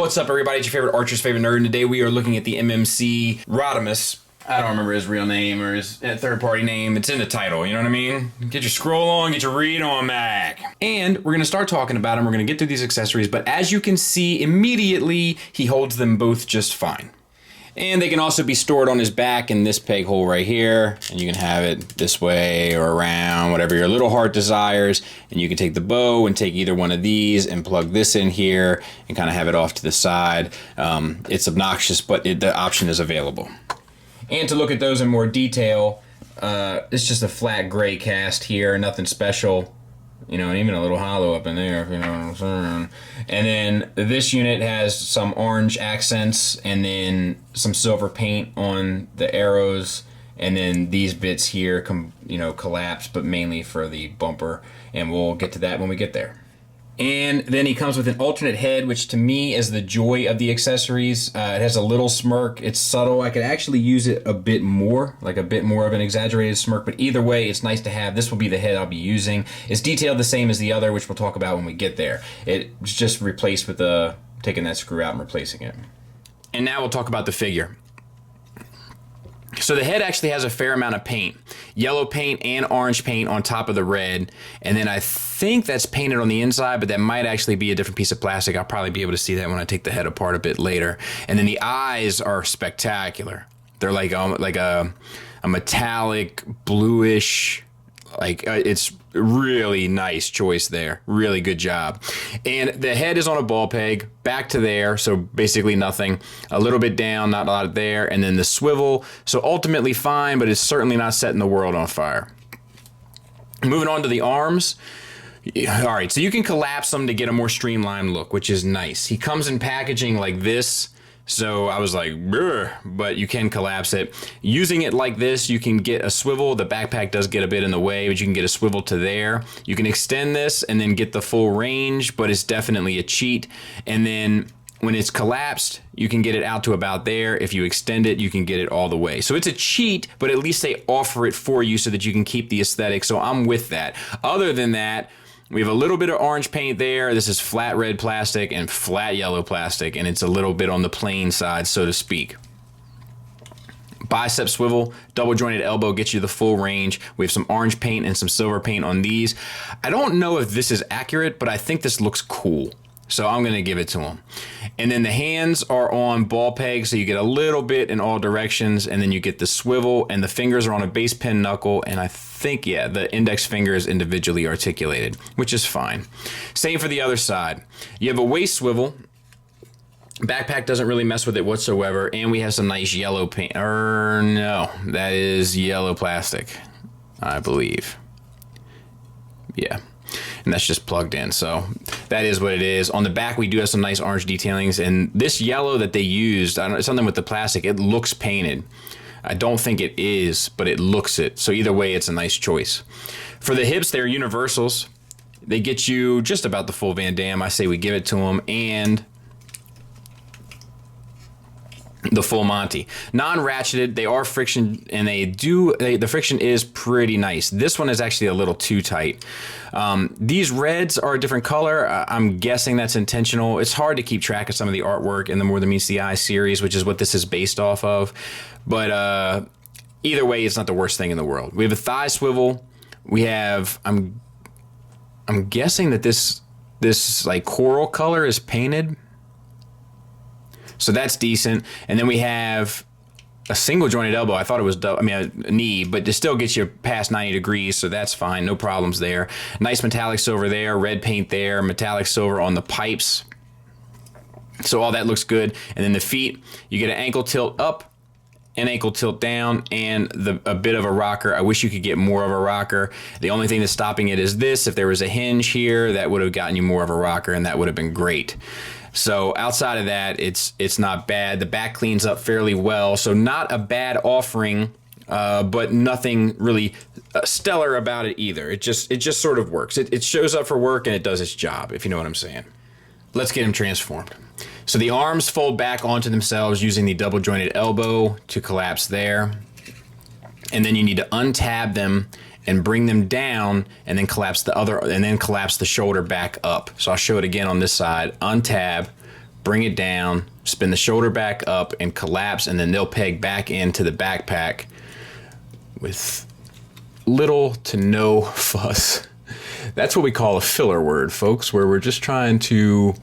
What's up, everybody? It's your favorite archer's favorite nerd, and today we are looking at the MMC Rodimus. I don't remember his real name or his third-party name. It's in the title, you know what I mean? Get your scroll on, get your read on, Mac. And we're going to start talking about him. We're going to get through these accessories, but as you can see, immediately, he holds them both just fine. And they can also be stored on his back in this peg hole right here. And you can have it this way or around, whatever your little heart desires. And you can take the bow and take either one of these and plug this in here and kind of have it off to the side. It's obnoxious, but the option is available. And to look at those in more detail, it's just a flat gray cast here, nothing special. You know, and even a little hollow up in there, if you know what I'm saying. And then this unit has some orange accents and then some silver paint on the arrows. And then these bits here, collapse, but mainly for the bumper. And we'll get to that when we get there. And then he comes with an alternate head, which to me is the joy of the accessories. It has a little smirk. It's subtle. I could actually use it a bit more, like a bit more of an exaggerated smirk. But either way, it's nice to have. This will be the head I'll be using. It's detailed the same as the other, which we'll talk about when we get there. It's just replaced with taking that screw out and replacing it. And now we'll talk about the figure. So the head actually has a fair amount of paint. Yellow paint and orange paint on top of the red. And then I think that's painted on the inside, but that might actually be a different piece of plastic. I'll probably be able to see that when I take the head apart a bit later. And then the eyes are spectacular. They're like a metallic, bluish, it's really nice choice there. Really good job. And the head is on a ball peg, back to there, so basically nothing. A little bit down, not a lot there, and then the swivel. So ultimately fine, but it's certainly not setting the world on fire. Moving on to the arms. All right, so you can collapse them to get a more streamlined look, which is nice. He comes in packaging like this. So I was like, brr, but you can collapse it. Using it like this, you can get a swivel. The backpack does get a bit in the way, but you can get a swivel to there. You can extend this and then get the full range, but it's definitely a cheat. And then when it's collapsed, you can get it out to about there. If you extend it, you can get it all the way. So it's a cheat, but at least they offer it for you so that you can keep the aesthetic. So I'm with that. Other than that, we have a little bit of orange paint there. This is flat red plastic and flat yellow plastic, and it's a little bit on the plain side, so to speak. Bicep swivel, double jointed elbow gets you the full range. We have some orange paint and some silver paint on these. I don't know if this is accurate, but I think this looks cool. So I'm going to give it to him. And then the hands are on ball pegs, so you get a little bit in all directions, and then you get the swivel, and the fingers are on a base pin knuckle, and I think, yeah, the index finger is individually articulated, which is fine. Same for the other side. You have a waist swivel. Backpack doesn't really mess with it whatsoever, and we have some nice yellow paint. No, that is yellow plastic, I believe. Yeah. And that's just plugged in, so that is what it is. On the back, we do have some nice orange detailings, and this yellow that they used, I don't know, something with the plastic, it looks painted. I don't think it is, but it looks it. So either way, it's a nice choice. For the hips, they're universals. They get you just about the full Van Damme. I say we give it to them, and the full Monty. Non-ratcheted, they are friction, and the friction is pretty nice. This one is actually a little too tight. These reds are a different color. I'm guessing that's intentional. It's hard to keep track of some of the artwork in the More Than Meets the Eye series, which is what this is based off of. But either way, it's not the worst thing in the world. We have a thigh swivel. We have, I'm guessing that this like coral color is painted. So that's decent. And then we have a single jointed elbow. I thought it was a knee, but it still gets you past 90 degrees, so that's fine. No problems there. Nice metallic silver there, red paint there, metallic silver on the pipes. So all that looks good. And then the feet, you get an ankle tilt up, an ankle tilt down, and a bit of a rocker. I wish you could get more of a rocker. The only thing that's stopping it is this. If there was a hinge here, that would have gotten you more of a rocker, and that would have been great. So outside of that, it's not bad. The back cleans up fairly well, so not a bad offering, but nothing really stellar about it either. It just sort of works. It shows up for work and it does its job, if you know what I'm saying. Let's get him transformed. So the arms fold back onto themselves using the double jointed elbow to collapse there, and then you need to untab them and bring them down, and then collapse the shoulder back up. So I'll show it again on this side. Untab, bring it down, spin the shoulder back up and collapse, and then they'll peg back into the backpack with little to no fuss. That's what we call a filler word, folks, where we're just trying to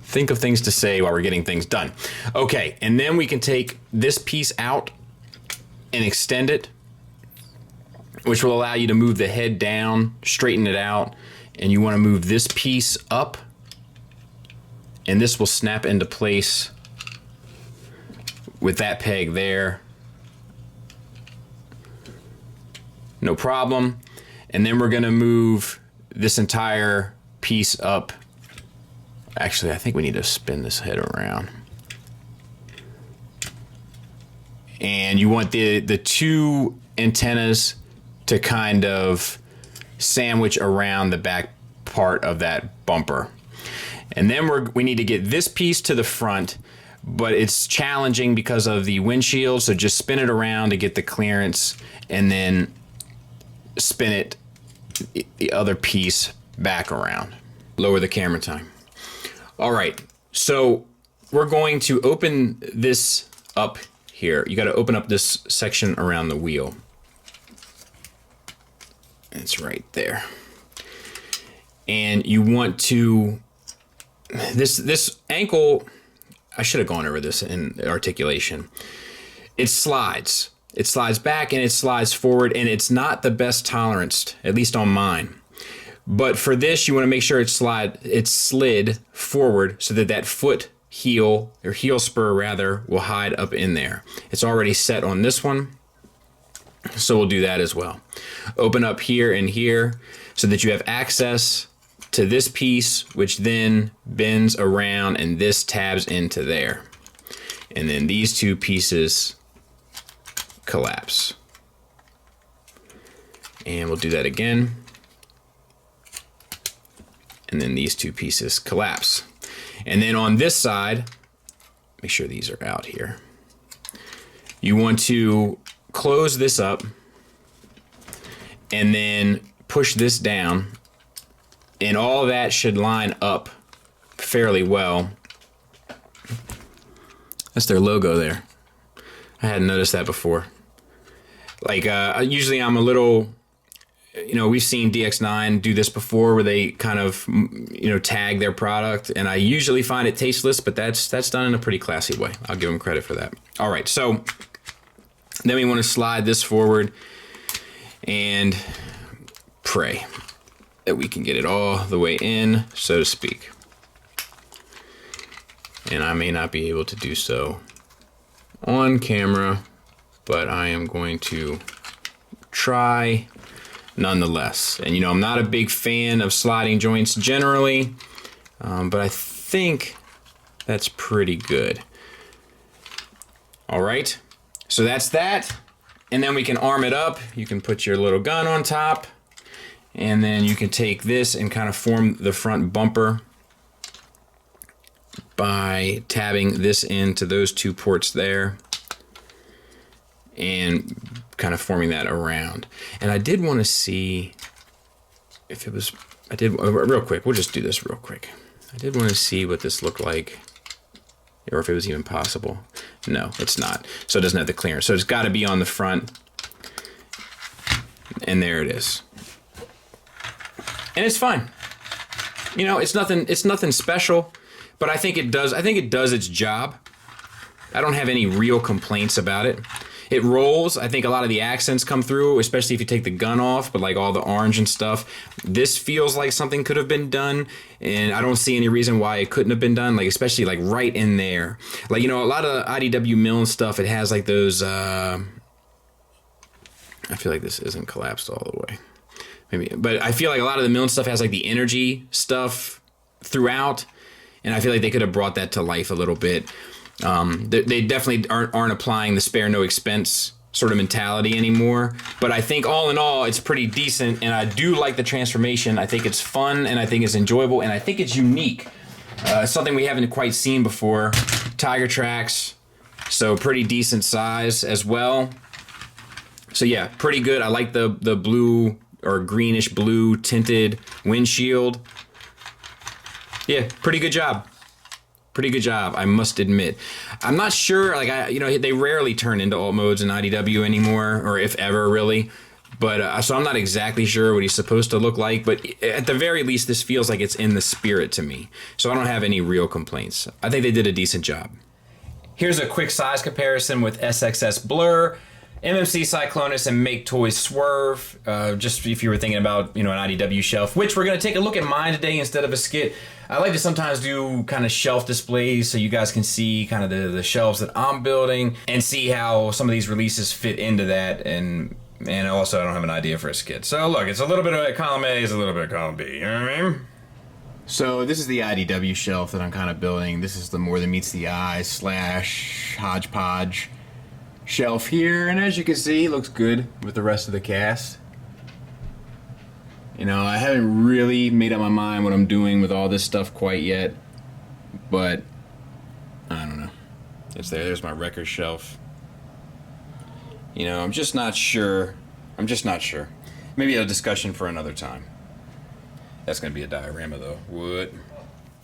think of things to say while we're getting things done. Okay, and then we can take this piece out and extend it, which will allow you to move the head down, straighten it out, and you want to move this piece up, and this will snap into place with that peg there. No problem. And then we're going to move this entire piece up. Actually, I think we need to spin this head around. And you want the two antennas to kind of sandwich around the back part of that bumper. And then we need to get this piece to the front, but it's challenging because of the windshield, so just spin it around to get the clearance, and then spin it the other piece back around. Lower the camera time. All right, so we're going to open this up here. You got to open up this section around the wheel. It's right there. And you want to, this ankle, I should have gone over this in articulation. It slides. It slides back and it slides forward, and it's not the best toleranced, at least on mine. But for this, you want to make sure it's slid forward so that that foot heel, or heel spur rather, will hide up in there. It's already set on this one, so we'll do that as well. Open up here and here so that you have access to this piece, which then bends around and this tabs into there. And then these two pieces collapse. And we'll do that again. And then these two pieces collapse. And then on this side, make sure these are out here. You want to close this up and then push this down, and all that should line up fairly well. That's their logo there. I hadn't noticed that before. Like, usually I'm a little, we've seen DX9 do this before where they kind of, tag their product, and I usually find it tasteless, but that's done in a pretty classy way. I'll give them credit for that. All right, so then we want to slide this forward and pray that we can get it all the way in, so to speak. And I may not be able to do so on camera, but I am going to try nonetheless. And I'm not a big fan of sliding joints generally, but I think that's pretty good. All right, so that's that. And then we can arm it up. You can put your little gun on top, and then you can take this and kind of form the front bumper by tabbing this into those two ports there and kind of forming that around. And I did want to see if it was, real quick, we'll just do this real quick. I did want to see what this looked like, or if it was even possible. No, it's not. So it doesn't have the clearance. So it's got to be on the front. And there it is. And it's fine. It's nothing special, but I think it does its job. I don't have any real complaints about it. It rolls. I think a lot of the accents come through, especially if you take the gun off, but like all the orange and stuff. This feels like something could have been done, and I don't see any reason why it couldn't have been done, like especially like right in there. Like, a lot of IDW mill and stuff, it has like those, I feel like this isn't collapsed all the way. Maybe, but I feel like a lot of the mill and stuff has like the energy stuff throughout, and I feel like they could have brought that to life a little bit. They definitely aren't applying the spare no expense sort of mentality anymore, but I think all in all it's pretty decent, and I do like the transformation. I think it's fun, and I think it's enjoyable, and I think it's unique. Something we haven't quite seen before. Tiger tracks, so pretty decent size as well. So yeah, pretty good. I like the blue or greenish blue tinted windshield. Yeah, pretty good job. Pretty good job, I must admit. I'm not sure, like, they rarely turn into alt modes in IDW anymore, or if ever, really. But, so I'm not exactly sure what he's supposed to look like, but at the very least, this feels like it's in the spirit to me. So I don't have any real complaints. I think they did a decent job. Here's a quick size comparison with SXS Blur, MMC Cyclonus, and Make Toys Swerve. Just if you were thinking about, an IDW shelf, which we're going to take a look at mine today instead of a skit. I like to sometimes do kind of shelf displays so you guys can see kind of the shelves that I'm building and see how some of these releases fit into that. And also, I don't have an idea for a skit. So look, it's a little bit of column A, it's a little bit of column B. You know what I mean? So this is the IDW shelf that I'm kind of building. This is the More Than Meets the Eye / hodgepodge shelf here. And as you can see, it looks good with the rest of the cast. I haven't really made up my mind what I'm doing with all this stuff quite yet, but I don't know. It's there. There's my record shelf. I'm just not sure. Maybe a discussion for another time. That's going to be a diorama, though. What?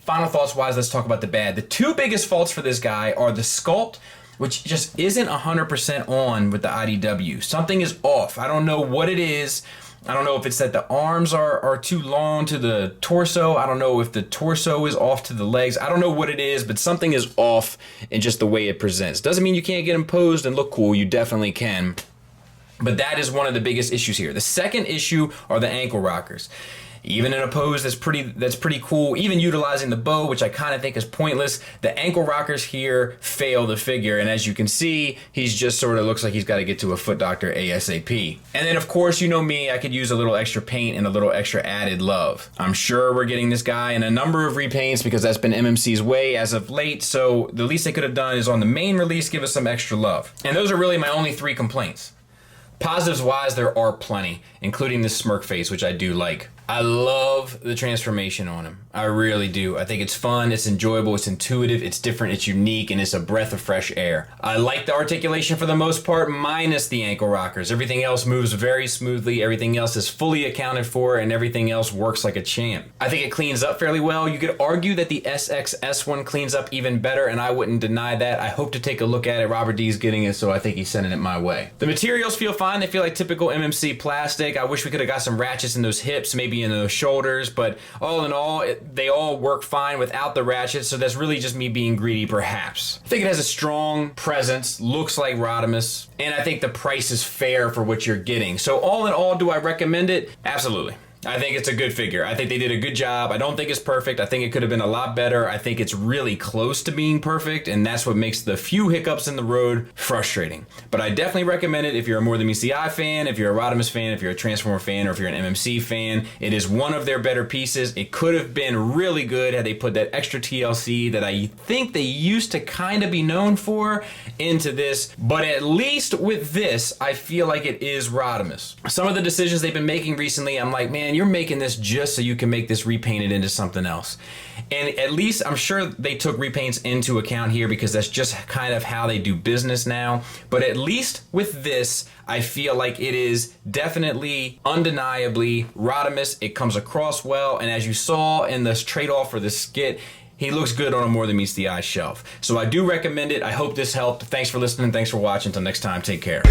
Final thoughts-wise, let's talk about the bad. The two biggest faults for this guy are the sculpt, which just isn't 100% on with the IDW. Something is off. I don't know what it is. I don't know if it's that the arms are too long to the torso. I don't know if the torso is off to the legs. I don't know what it is, but something is off in just the way it presents. Doesn't mean you can't get them posed and look cool. You definitely can. But that is one of the biggest issues here. The second issue are the ankle rockers. Even in a pose that's pretty cool, even utilizing the bow, which I kind of think is pointless, the ankle rockers here fail the figure. And as you can see, he's just sort of looks like he's got to get to a foot doctor ASAP. And then, of course, you know me, I could use a little extra paint and a little extra added love. I'm sure we're getting this guy in a number of repaints because that's been MMC's way as of late. So the least they could have done is on the main release, give us some extra love. And those are really my only 3 complaints. Positives-wise, there are plenty, including the smirk face, which I do like. I love the transformation on him. I really do. I think it's fun, it's enjoyable, it's intuitive, it's different, it's unique, and it's a breath of fresh air. I like the articulation for the most part, minus the ankle rockers. Everything else moves very smoothly, everything else is fully accounted for, and everything else works like a champ. I think it cleans up fairly well. You could argue that the SXS one cleans up even better, and I wouldn't deny that. I hope to take a look at it. Robert D's getting it, so I think he's sending it my way. The materials feel fine. They feel like typical MMC plastic. I wish we could have got some ratchets in those hips, maybe in those shoulders, but all in all, they all work fine without the ratchets, so that's really just me being greedy, perhaps. I think it has a strong presence, looks like Rodimus, and I think the price is fair for what you're getting. So all in all, do I recommend it? Absolutely. I think it's a good figure. I think they did a good job. I don't think it's perfect. I think it could have been a lot better. I think it's really close to being perfect, and that's what makes the few hiccups in the road frustrating. But I definitely recommend it if you're a More Than Meets the Eye fan, if you're a Rodimus fan, if you're a Transformer fan, or if you're an MMC fan. It is one of their better pieces. It could have been really good had they put that extra TLC that I think they used to kind of be known for into this. But at least with this, I feel like it is Rodimus. Some of the decisions they've been making recently, I'm like, man, you're making this just so you can make this repainted into something else. And at least I'm sure they took repaints into account here because that's just kind of how they do business now. But at least with this, I feel like it is definitely, undeniably Rodimus. It comes across well, and as you saw in this trade-off for the skit, he looks good on a More Than Meets the Eye shelf. So I do recommend it. I hope this helped. Thanks for listening. Thanks for watching. Until next time, take care.